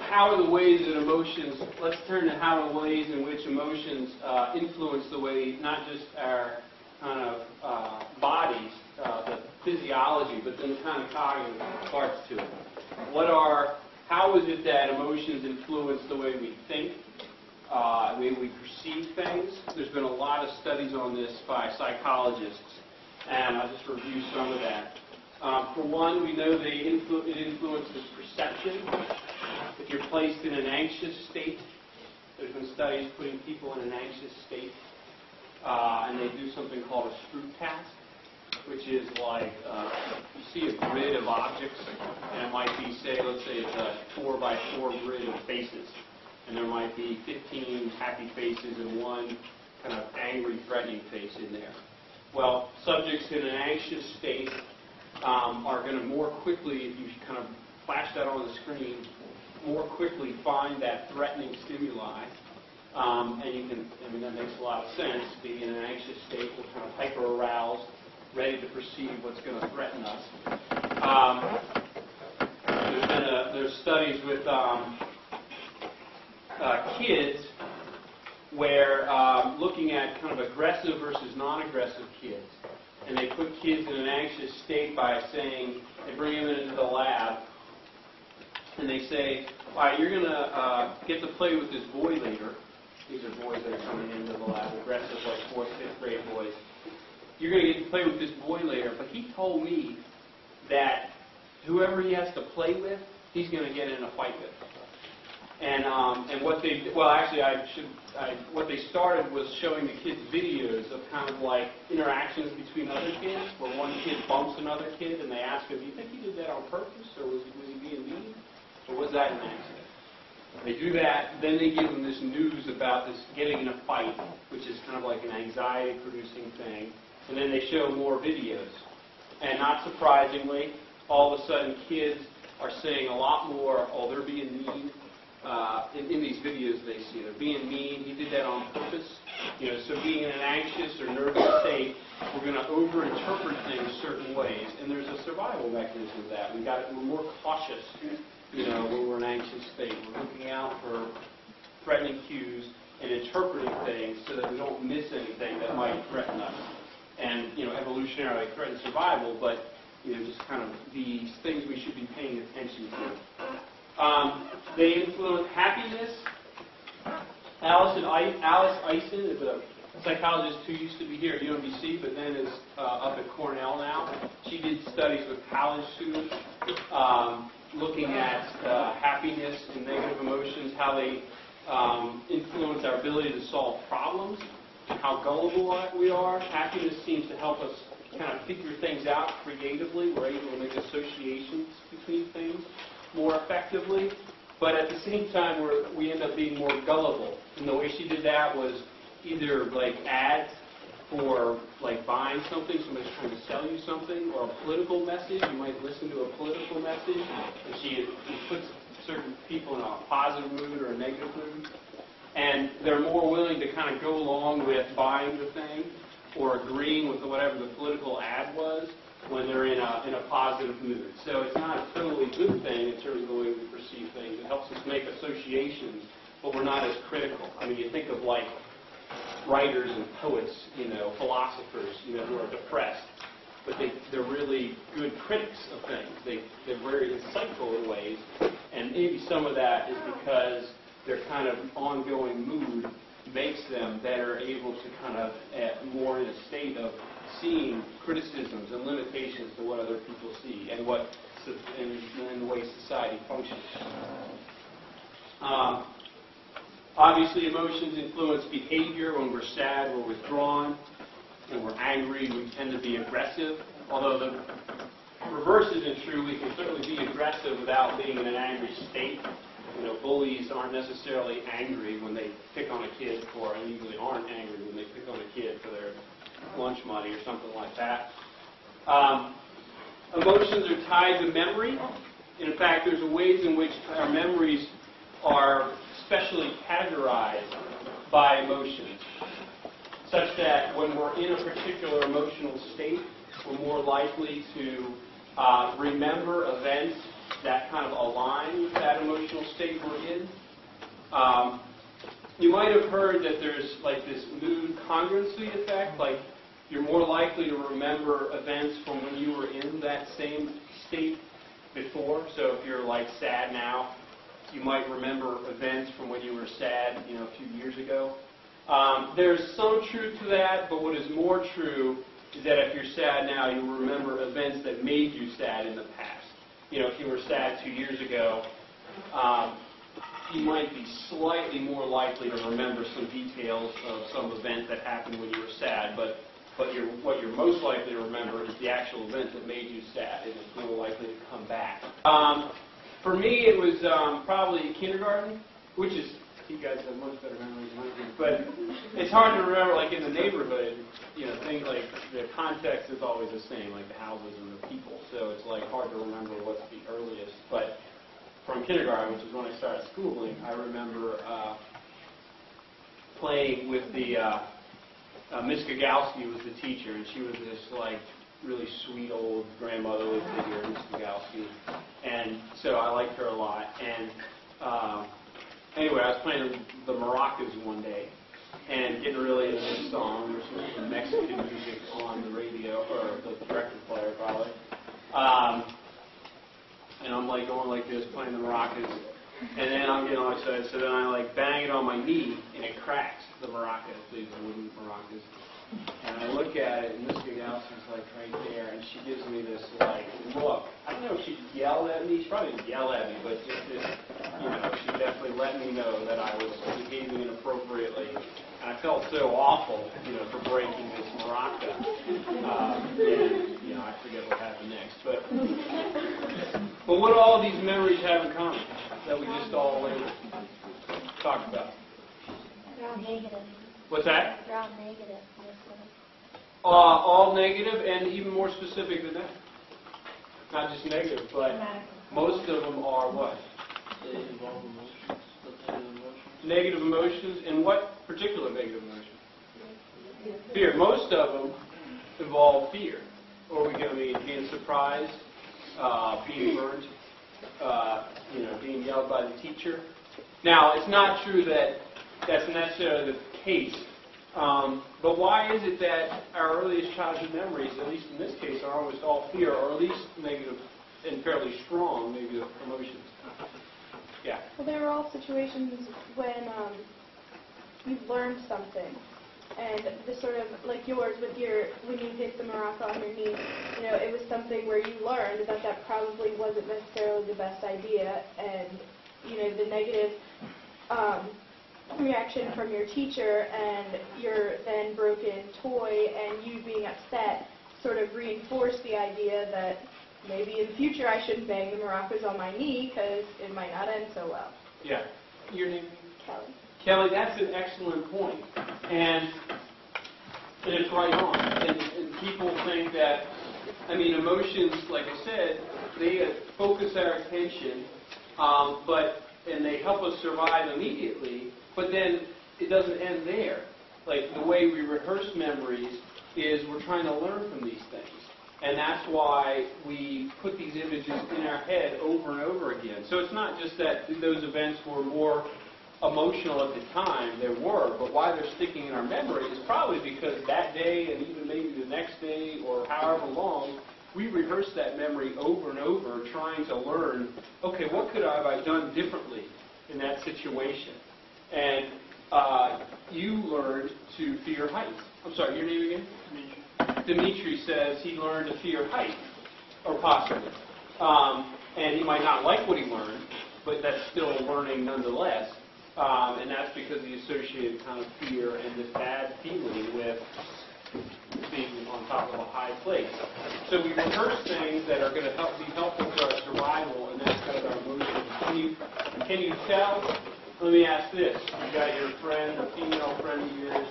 how are the ways that emotions, let's turn to how are the ways in which emotions influence the way, not just our kind of bodies, the physiology, but then the kind of cognitive parts to it. How is it that emotions influence the way we think, the way we perceive things? There's been a lot of studies on this by psychologists, and I'll just review some of that. For one, we know it influences perception. If you're placed in an anxious state, there's been studies putting people in an anxious state, and they do something called a Stroop task, which is like you see a grid of objects, and it might be, let's say it's a 4x4 grid of faces, and there might be 15 happy faces and one kind of angry, threatening face in there. Well, subjects in an anxious state are going to more quickly, if you kind of flash that on the screen, more quickly find that threatening stimuli. And you can, that makes a lot of sense. Being in an anxious state, we're kind of hyper-aroused, ready to perceive what's going to threaten us. There's studies with kids where looking at kind of aggressive versus non-aggressive kids. And they put kids in an anxious state by saying, they bring them into the lab, and they say, all right, you're going to get to play with this boy later. These are boys that are coming into the lab, aggressive, like 4th, 5th grade boys. You're going to get to play with this boy later, but he told me that whoever he has to play with, he's going to get in a fight with. And what they, well, actually, what they started was showing the kids videos of kind of like interactions between other kids, where one kid bumps another kid, and they ask him, do you think he did that on purpose, or was he being mean, or was that an accident? They do that, then they give them this news about this getting in a fight, which is kind of like an anxiety-producing thing, and then they show more videos. And not surprisingly, all of a sudden kids are saying a lot more, oh, they're being mean. In these videos they see, they're being mean, he did that on purpose. So being in an anxious or nervous state, we're going to over-interpret things certain ways, and there's a survival mechanism of that. We're more cautious, when we're in an anxious state. We're looking out for threatening cues and interpreting things so that we don't miss anything that might threaten us. And, evolutionarily threaten survival, but, just kind of these things we should be paying attention to. They influence happiness. Alice Eisen is a psychologist who used to be here at UMBC, but then is up at Cornell now. She did studies with college students, looking at happiness and negative emotions, how they influence our ability to solve problems, and how gullible we are. Happiness seems to help us kind of figure things out creatively. We're able to make associations between things more effectively, but at the same time we end up being more gullible. And the way she did that was either like ads for like buying something, somebody's trying to sell you something, or a political message. You might listen to a political message, and she puts certain people in a positive mood or a negative mood, and they're more willing to kind of go along with buying the thing or agreeing with whatever the political ad was when they're in a positive mood. So it's not a totally good thing in terms of the way we perceive things. It helps us make associations, but we're not as critical. You think of like writers and poets, philosophers, who are depressed, but they're really good critics of things. They're very insightful in ways, and maybe some of that is because their kind of ongoing mood makes them better able to kind of more in a state of seeing criticisms and limitations to what other people see and and the way society functions. Obviously, emotions influence behavior. When we're sad, we're withdrawn. When we're angry, we tend to be aggressive. Although the reverse isn't true, we can certainly be aggressive without being in an angry state. Bullies aren't necessarily angry when they pick on a kid and usually aren't angry when they pick on a kid for their lunch money or something like that. Emotions are tied to memory. In fact, there's ways in which our memories are specially categorized by emotions, such that when we're in a particular emotional state, we're more likely to remember events that kind of align with that emotional state we're in. You might have heard that there's like this mood congruency effect, like you're more likely to remember events from when you were in that same state before. So if you're like sad now, you might remember events from when you were sad, a few years ago. There's some truth to that, but what is more true is that if you're sad now, you remember events that made you sad in the past. If you were sad 2 years ago, you might be slightly more likely to remember some details of some event that happened when you were sad, but what you're most likely to remember is the actual event that made you sad, and it's more likely to come back. For me, it was probably kindergarten, which is, you guys have much better memories than I do, but it's hard to remember, like in the neighborhood, things like the context is always the same, like the houses and the people, so it's like hard to remember what's the earliest. But from kindergarten, which is when I started schooling, I remember playing with the Miss Gagalski was the teacher, and she was this like really sweet old grandmotherly figure, Miss Gagalski, and so I liked her a lot. And anyway, I was playing the maracas one day and getting really into this song. There's some Mexican music on the radio, or the record player probably. And I'm like going like this, playing the maracas, and then I'm getting all excited, so then I like bang it on my knee, and it cracks, the maracas, these wooden maracas. And I look at it, and Miss Gagalski's like right there, and she gives me this like look. I don't know if she yelled at me, she probably didn't yell at me, but just this, she definitely let me know that I was behaving inappropriately. And I felt so awful, for breaking this maraca. And, I forget what happened next. But what do all these memories have in common that we just all talked about? They're all negative. What's that? They're all negative. All negative, and even more specific than that. Not just negative, but most of them are what? They involve emotions. Negative emotions, and what particular negative emotion? Fear. Most of them involve fear. Or we can mean being surprised, being burnt, being yelled by the teacher. Now, it's not true that that's necessarily the case. But why is it that our earliest childhood memories, at least in this case, are almost all fear, or at least negative and fairly strong negative emotions? Yeah. Well, there are all situations when you've learned something, and the sort of like yours with when you hit the maraca on your knee, it was something where you learned that probably wasn't necessarily the best idea, and the negative reaction from your teacher and your then broken toy and you being upset sort of reinforced the idea that maybe in the future I shouldn't bang the maracas on my knee because it might not end so well. Yeah. Your name? Kelly. Kelly, that's an excellent point. And it's right on. And people think that, emotions, like I said, they focus our attention, and they help us survive immediately, but then it doesn't end there. Like the way we rehearse memories is we're trying to learn from these things. And that's why we put these images in our head over and over again. So it's not just that those events were more emotional at the time, there were, but why they're sticking in our memory is probably because that day and even maybe the next day or however long, we rehearse that memory over and over trying to learn, okay, what could I have done differently in that situation? And you learned to fear heights. I'm sorry, your name again? Dimitri says he learned to fear height, or possibly. And he might not like what he learned, but that's still learning nonetheless. And that's because he associated kind of fear and this bad feeling with being on top of a high place. So we rehearse things that are going to be helpful to our survival, and that's kind of our emotions. Can you tell? Let me ask this. You got your friend, a female friend of yours,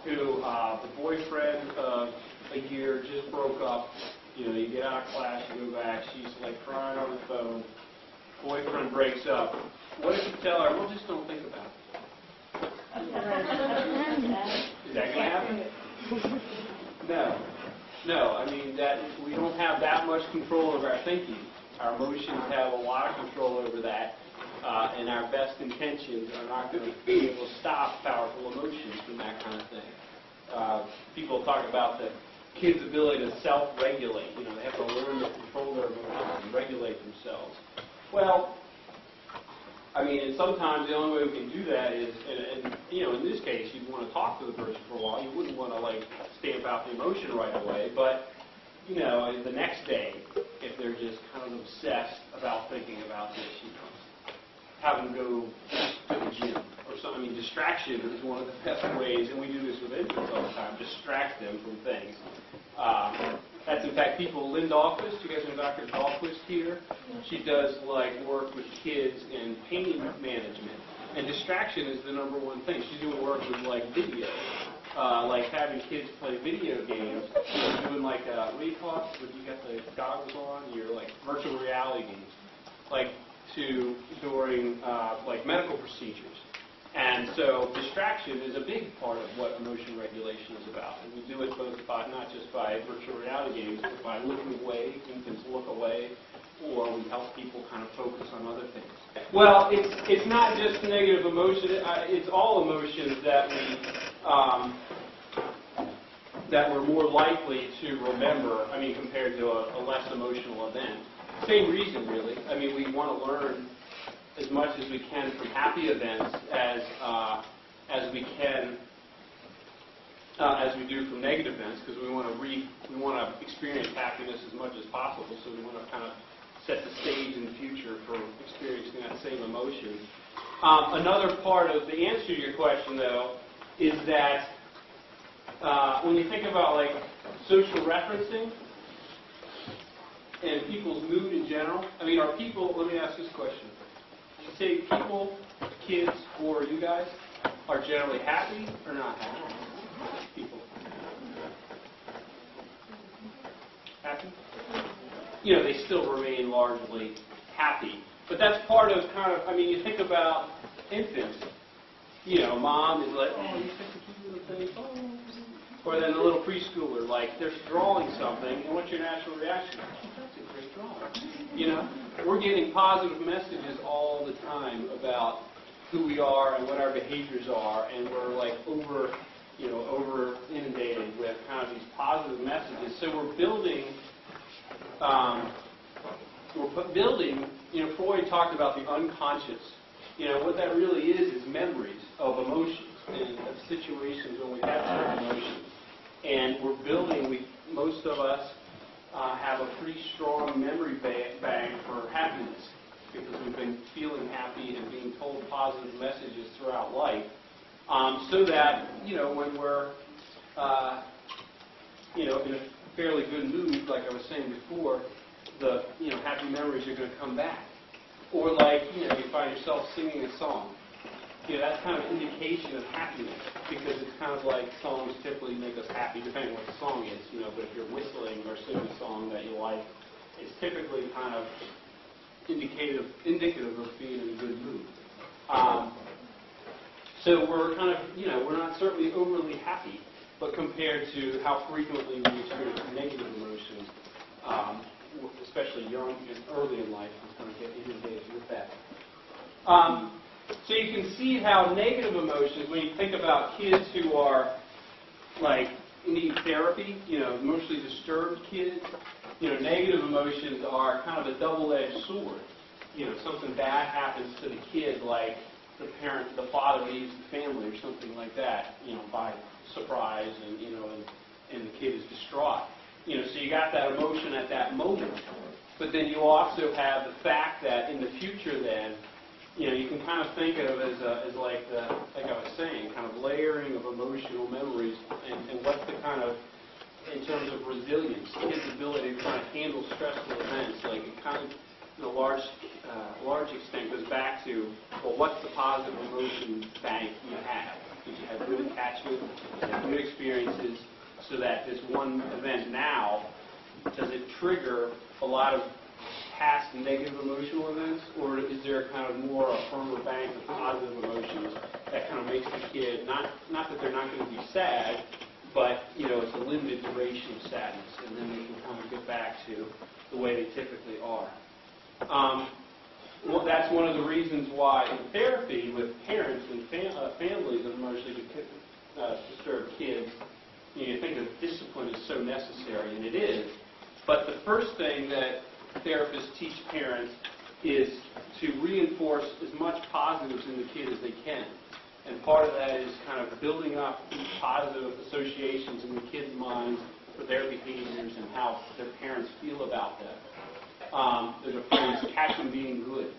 who the boyfriend of a year just broke up. You get out of class, you go back, she's like crying on the phone. Boyfriend breaks up. What if you tell her, well, just don't think about it? Is that going to happen? No. That we don't have that much control of our thinking. Our emotions have a lot of control over that, and our best intentions are not going to be able to stop powerful emotions from that kind of thing. People talk about the kids' ability to self-regulate. You know, they have to learn to control their emotions and regulate themselves. Well, I mean, and sometimes the only way we can do that is, and you know, in this case, you'd want to talk to the person for a while. You wouldn't want to, like, stamp out the emotion right away. But, you know, the next day, if they're just kind of obsessed about thinking about this, you know, have them go to the gym or something. I mean, distraction is one of the best ways, and we do this with infants all the time, distract them from things. That's, in fact, Linda Dahlquist, you guys know Dr. Dahlquist here? She does, like, work with kids in pain management. And distraction is the number one thing. She's doing work with, like, video. Like having kids play video games, you know, doing, like, what do you call it? When you got the goggles on, you're, like, virtual reality games. Like, during, like, medical procedures. And so distraction is a big part of what emotion regulation is about. And we do it both by, not just by virtual reality games, but by looking away, infants look away, or we help people kind of focus on other things. Well, it's not just negative emotion, it's all emotions that we're more likely to remember, I mean, compared to a less emotional event. Same reason, really. I mean, we want to learn as much as we can from happy events as we can as we do from negative events, because we want to experience happiness as much as possible. So we want to kind of set the stage in the future for experiencing that same emotion. Another part of the answer to your question, though, is that when you think about, like, social referencing and people's mood in general, I mean, are people, let me ask this question. You say people, kids, or you guys are generally happy or not happy? People. Happy? You know, they still remain largely happy. But that's part of kind of, I mean, you think about infants. You know, mom is like, oh, you such a cute little thing. Oh. Or then the little preschooler, like, they're drawing something, and what's your natural reaction? Oh, that's a great drawing. You know, we're getting positive messages all the time about who we are and what our behaviors are, and we're, like, over inundated with kind of these positive messages. So we're building, you know, Freud talked about the unconscious. You know, what that really is memories of emotions and of situations when we have certain emotions. And we're building, most of us have a pretty strong memory bank for happiness, because we've been feeling happy and being told positive messages throughout life. So that, you know, when we're, you know, in a fairly good mood, like I was saying before, the, you know, happy memories are going to come back. Or like, you know, you find yourself singing a song. You know, that's kind of an indication of happiness, because it's kind of like songs typically make us happy, depending on what the song is, you know, but if you're whistling or singing a song that you like, it's typically kind of indicative of being in a good mood. So we're kind of, you know, we're not certainly overly happy, but compared to how frequently we experience negative emotions, especially young and early in life, we're going to get inundated with that. So you can see how negative emotions, when you think about kids who are, like, need therapy, you know, emotionally disturbed kids, you know, negative emotions are kind of a double-edged sword. You know, something bad happens to the kid, like the father leaves the family or something like that, you know, by surprise, and, you know, and the kid is distraught. You know, so you got that emotion at that moment. But then you also have the fact that in the future then, you know, you can kind of think of it as like I was saying, kind of layering of emotional memories, and what's the kind of, in terms of resilience, kids' ability to kind of handle stressful events, like it kind of, in a large extent, goes back to, well, what's the positive emotion bank you have? Did you have good attachment, good experiences, so that this one event now, does it trigger a lot of past negative emotional events, or is there kind of more a firmer bank of positive emotions that kind of makes the kid, not that they're not going to be sad, but, you know, it's a limited duration of sadness, and then they can kind of get back to the way they typically are. Well, that's one of the reasons why in therapy with parents and families of emotionally disturbed kids, you think of discipline is so necessary, and it is. But the first thing that therapists teach parents is to reinforce as much positives in the kid as they can. And part of that is kind of building up positive associations in the kids' minds for their behaviors and how their parents feel about them. There's a phrase, catch them being good,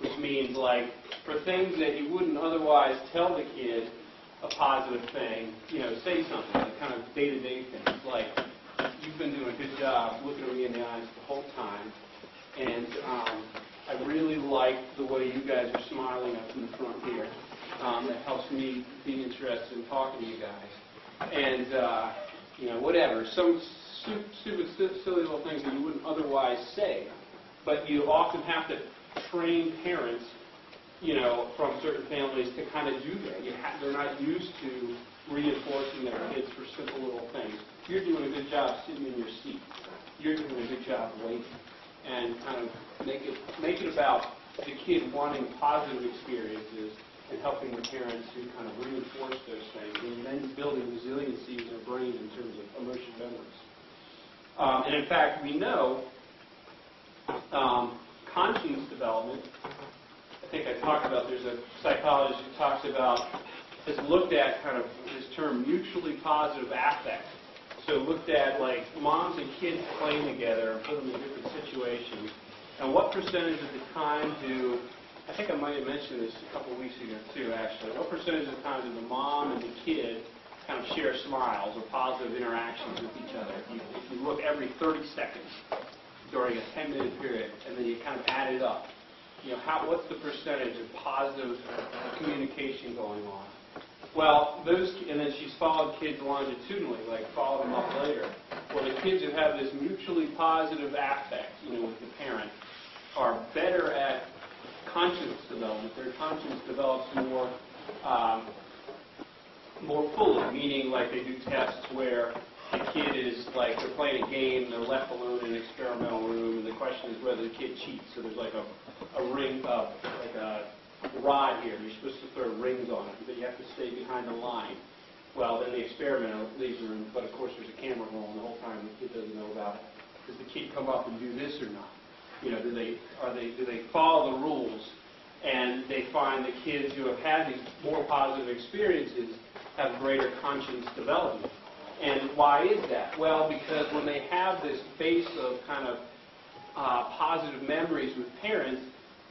which means like for things that you wouldn't otherwise tell the kid a positive thing, say something, like kind of day-to-day things, like you've been doing a good job looking at me in the eyes the whole time, and I really like the way you guys are smiling up in the front here. That helps me be interested in talking to you guys. And, whatever. Some stupid, silly little things that you wouldn't otherwise say. But you often have to train parents, from certain families to kind of do that. They're not used to reinforcing their kids for simple little things. You're doing a good job sitting in your seat. You're doing a good job waiting. And kind of make it about the kid wanting positive experiences and helping the parents to kind of reinforce those things, and then building resiliency in their brains in terms of emotion memories. And in fact, we know conscience development, I think I talked about, there's a psychologist who talks about, has looked at kind of this term mutually positive affect. So looked at like moms and kids playing together and put them in different situations. And what percentage of the time do, I think I might have mentioned this a couple of weeks ago too actually, what percentage of the time do the mom and the kid kind of share smiles or positive interactions with each other? If you look every 30 seconds during a 10-minute period and then you kind of add it up, what's the percentage of positive communication going on? Well, and then she's followed kids longitudinally, like followed them up later. Well, the kids who have this mutually positive affect, with the parent, are better at conscience development. Their conscience develops more fully, meaning like they do tests where the kid is like they're playing a game, they're left alone in an experimental room, and the question is whether the kid cheats. So there's like a ring, like a rod here. You're supposed to throw rings on it, but you have to stay behind the line. Well, then the experimenter leaves the room, but of course there's a camera rolling the whole time. The kid doesn't know about it. Does the kid come up and do this or not? Do they follow the rules? And they find the kids who have had these more positive experiences have greater conscience development. And why is that? Well, because when they have this base of kind of positive memories with parents,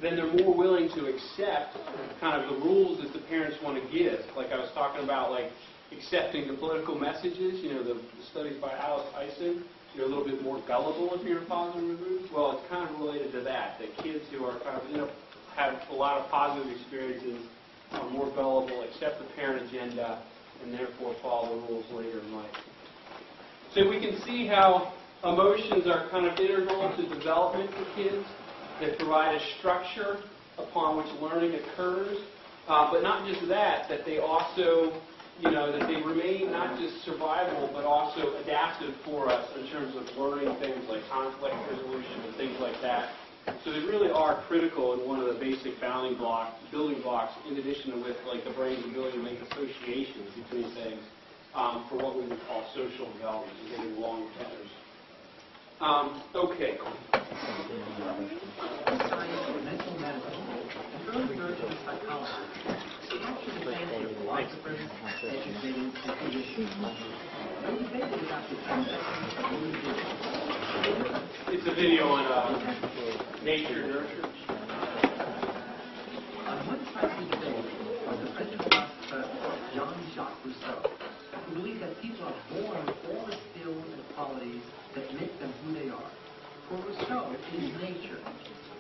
then they're more willing to accept kind of the rules that the parents want to give. Like I was talking about, like accepting the political messages, the studies by Alice Eisen, you're a little bit more gullible if you're in positive mood. Well, it's kind of related to that kids who are kind of, have a lot of positive experiences are more gullible, accept the parent agenda, and therefore follow the rules later in life. So we can see how emotions are kind of integral to development for kids. They provide a structure upon which learning occurs, but not just that they also, that they remain not just survivable, but also adaptive for us in terms of learning things like conflict resolution and things like that. So they really are critical in one of the basic building blocks, in addition to with like the brain's ability to make associations between things for what we would call social development and getting along with others. Okay. Mental medicine, an early version of psychology, actually fancy philosophers, educating physicians. They debated about the It's a video on nature nurture. On one side of the debate was the French philosopher Jean-Jacques Rousseau, who believed that people are born with all the skills and qualities that make them who they are. For Rousseau, it is nature,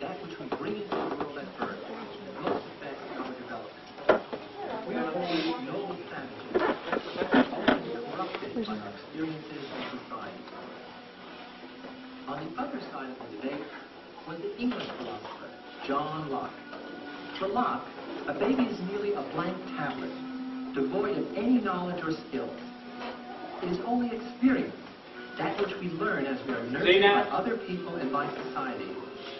that which we bring into the world at birth, that most affects our development. We are born noble savages, always corrupted by our experiences and society. On the other side of the debate was the English philosopher, John Locke. For Locke, a baby is merely a blank tablet, devoid of any knowledge or skill. It is only experience that which we learn as we are nurtured by other people and by society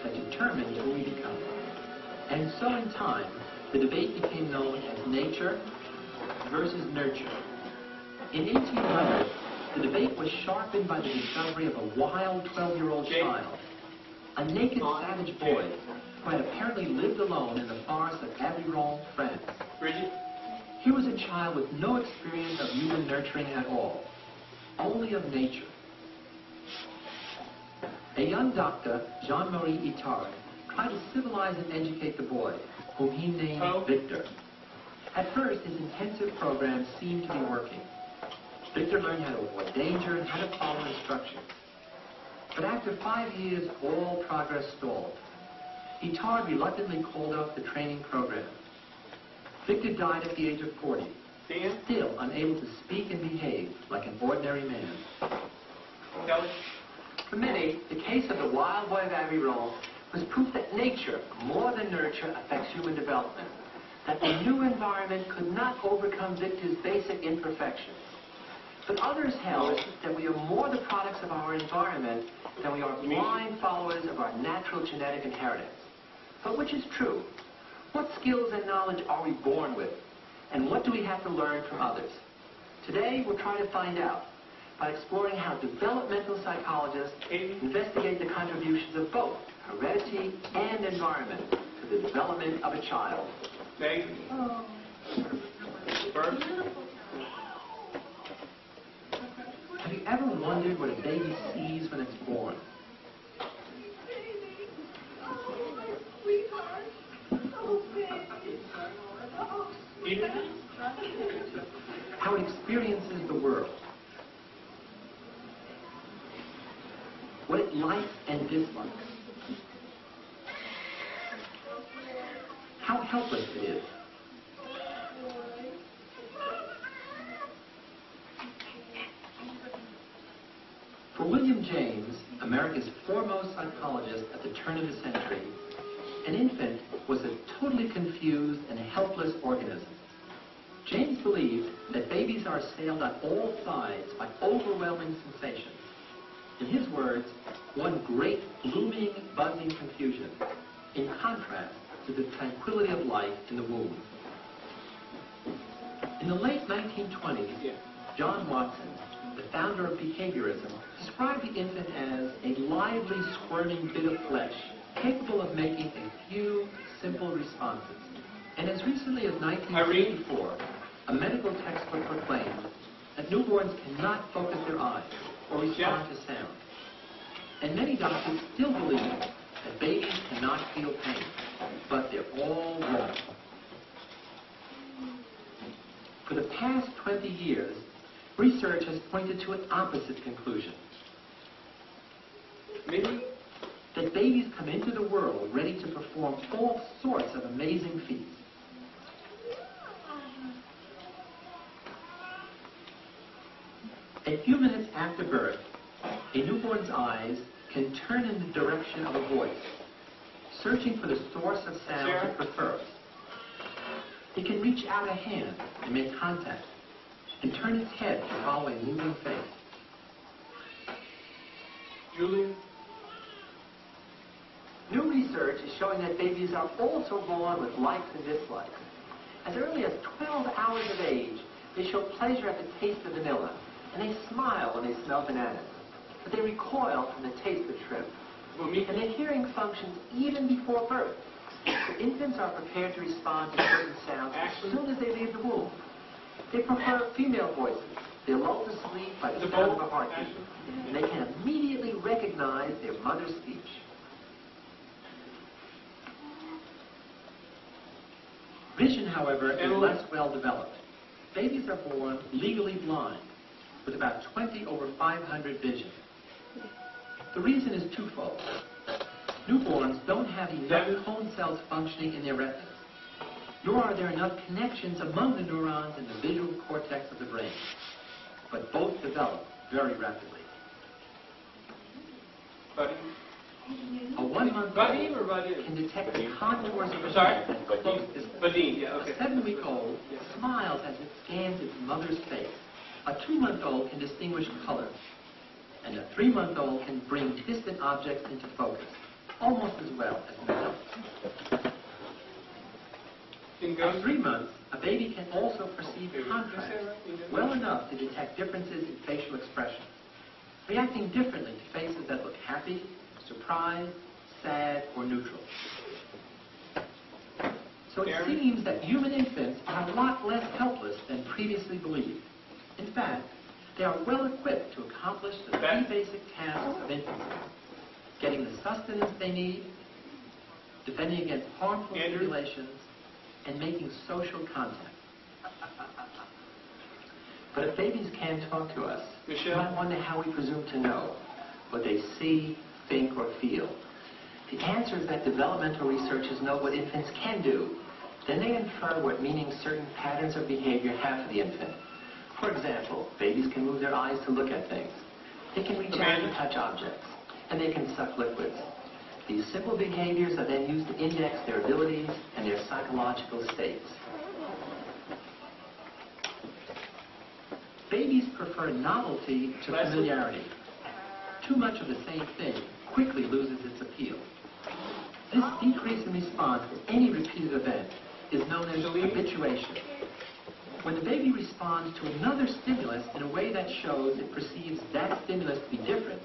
that determines who we become. And so in time, the debate became known as nature versus nurture. In 1800, the debate was sharpened by the discovery of a wild 12-year-old child, a naked savage boy who had apparently lived alone in the forest of Aveyron, France. Bridget? Here was a child with no experience of human nurturing at all, only of nature. A young doctor, Jean-Marie Itard, tried to civilize and educate the boy, whom he named Victor. At first, his intensive program seemed to be working. Victor learned how to avoid danger and how to follow instructions. But after 5 years, all progress stalled. Itard reluctantly called off the training program. Victor died at the age of 40, still unable to speak and behave like an ordinary man. Kelly? For many, the case of the wild boy of Aveyron was proof that nature, more than nurture, affects human development. That the new environment could not overcome Victor's basic imperfections. But others held that we are more the products of our environment than we are blind followers of our natural genetic inheritance. But which is true? What skills and knowledge are we born with? And what do we have to learn from others? Today, we'll try to find out by exploring how developmental psychologists investigate the contributions of both heredity and environment to the development of a child. Meg? Bert? Have you ever wondered what a baby sees when it's born? How it experiences the world. What it likes and dislikes. How helpless it is. For William James, America's foremost psychologist at the turn of the century, an infant was a totally confused and helpless organism. James believed that babies are assailed on all sides by overwhelming sensations. In his words, one great looming, buzzing confusion, in contrast to the tranquility of life in the womb. In the late 1920s, John Watson, the founder of behaviorism, described the infant as a lively, squirming bit of flesh, capable of making a few simple responses. And as recently as 1954, a medical textbook proclaimed that newborns cannot focus their eyes or respond to sound. And many doctors still believe that babies cannot feel pain, but they're all wrong. For the past 20 years, research has pointed to an opposite conclusion. Maybe? That babies come into the world ready to perform all sorts of amazing feats. A few minutes after birth, a newborn's eyes can turn in the direction of a voice, searching for the source of sound it prefers. It can reach out a hand and make contact, and turn its head to follow a moving face. Julian? New research is showing that babies are also born with likes and dislikes. As early as 12 hours of age, they show pleasure at the taste of vanilla, and they smile when they smell bananas. But they recoil from the taste of shrimp. And their hearing functions even before birth. So infants are prepared to respond to certain sounds as soon as they leave the womb. They prefer female voices. They're lulled to sleep by the sound of a heartbeat. And they can immediately recognize their mother's speech. Vision, however, is less well developed. Babies are born legally blind, with about 20/500 vision. The reason is twofold. Newborns don't have enough cone cells functioning in their retinas, nor are there enough connections among the neurons in the visual cortex of the brain. But both develop very rapidly. Buddy? A 1-month-old can detect the contours of a hand at close distance. Badine, yeah, okay. A 7-week-old smiles as it scans its mother's face. A 2-month-old can distinguish colors. and a 3-month-old can bring distant objects into focus, almost as well as an adult. At 3 months, a baby can also perceive contrast well enough to detect differences in facial expression, reacting differently to faces that look happy, surprised, sad, or neutral. So it seems that human infants are a lot less helpless than previously believed. In fact, they are well equipped to accomplish the 3 basic tasks of infancy: getting the sustenance they need, defending against harmful stimulations, and making social contact. But if babies can't talk to us, you might wonder how we presume to know what they see, think, or feel. The answer is that developmental researchers know what infants can do. Then they infer what meaning certain patterns of behavior have for the infant. For example, babies can move their eyes to look at things. They can reach out and touch objects. And they can suck liquids. These simple behaviors are then used to index their abilities and their psychological states. Babies prefer novelty to familiarity. Too much of the same thing quickly loses its appeal. This decrease in response to any repeated event is known as habituation. When the baby responds to another stimulus in a way that shows it perceives that stimulus to be different,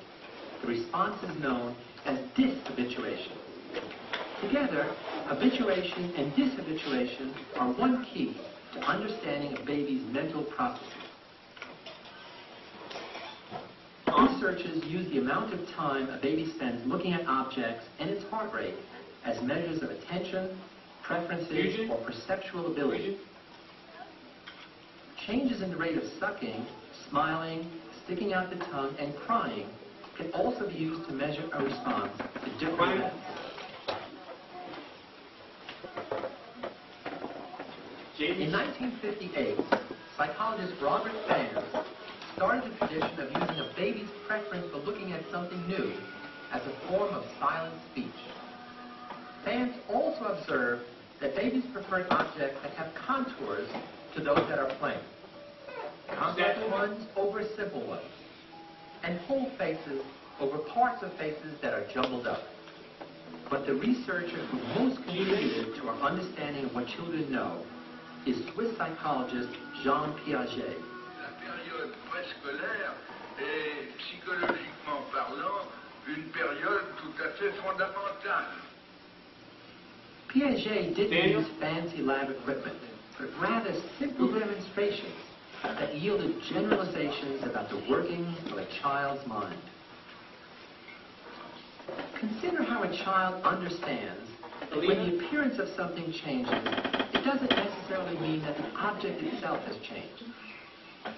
the response is known as dishabituation. Together, habituation and dishabituation are one key to understanding a baby's mental processes. Researchers use the amount of time a baby spends looking at objects and its heart rate as measures of attention, preferences, or perceptual ability. Changes in the rate of sucking, smiling, sticking out the tongue, and crying can also be used to measure a response to different events. In 1958, psychologist Robert Fans started the tradition of using a baby's preference for looking at something new as a form of silent speech. Fans also observed that babies prefer objects that have contours to those that are plain, complex ones over simple ones, and whole faces over parts of faces that are jumbled up. But the researcher who most contributed to our understanding of what children know is Swiss psychologist Jean Piaget. La période préscolaire est, psychologiquement parlant, une période tout à fait fondamentale. Piaget didn't use fancy lab equipment, but rather simple demonstrations that yielded generalizations about the workings of a child's mind. Consider how a child understands that when the appearance of something changes, it doesn't necessarily mean that the object itself has changed.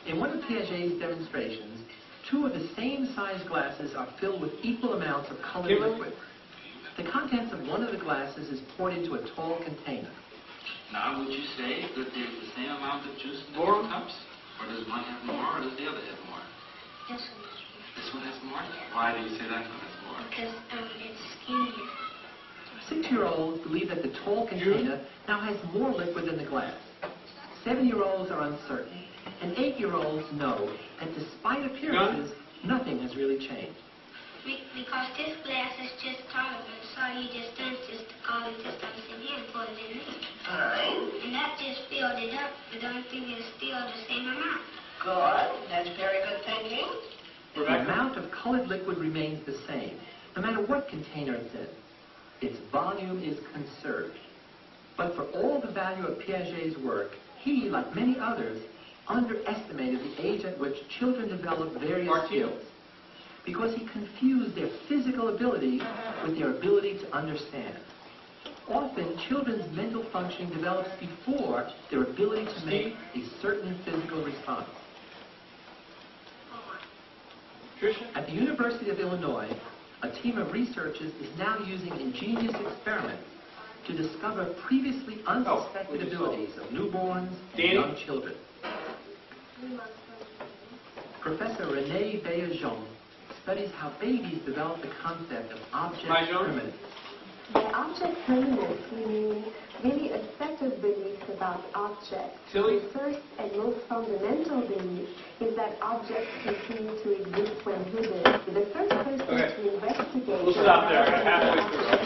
In one of Piaget's demonstrations, 2 of the same size glasses are filled with equal amounts of colored liquid. The contents of one of the glasses is poured into a tall container. Now, would you say that there's the same amount of juice in the 2 cups? Or does one have more, or does the other have more? This one. This one has more? Why do you say that one has more? Because it's skinnier. 6-year-olds believe that the tall container now has more liquid than the glass. 7-year-olds are uncertain. And 8-year-olds know that despite appearances, nothing has really changed. Because this glass is just taller, but so you just done just to go and just sit here and put it in there. Alright. And that just filled it up, but the only thing is still the same amount. Good. That's very good thinking. The amount of colored liquid remains the same, no matter what container it's in. Its volume is conserved. But for all the value of Piaget's work, he, like many others, underestimated the age at which children develop various skills, because he confused their physical ability with their ability to understand. Often, children's mental functioning develops before their ability to make a certain physical response. At the University of Illinois, a team of researchers is now using ingenious experiments to discover previously unsuspected abilities of newborns and young children. Professor René Bellajon studies how babies develop the concept of object permanence. By object permanence, we mean really a set of beliefs about objects. Tilly? The first and most fundamental belief is that objects continue to exist when hidden. The first person Okay. to investigate... We'll stop there. I got halfway through.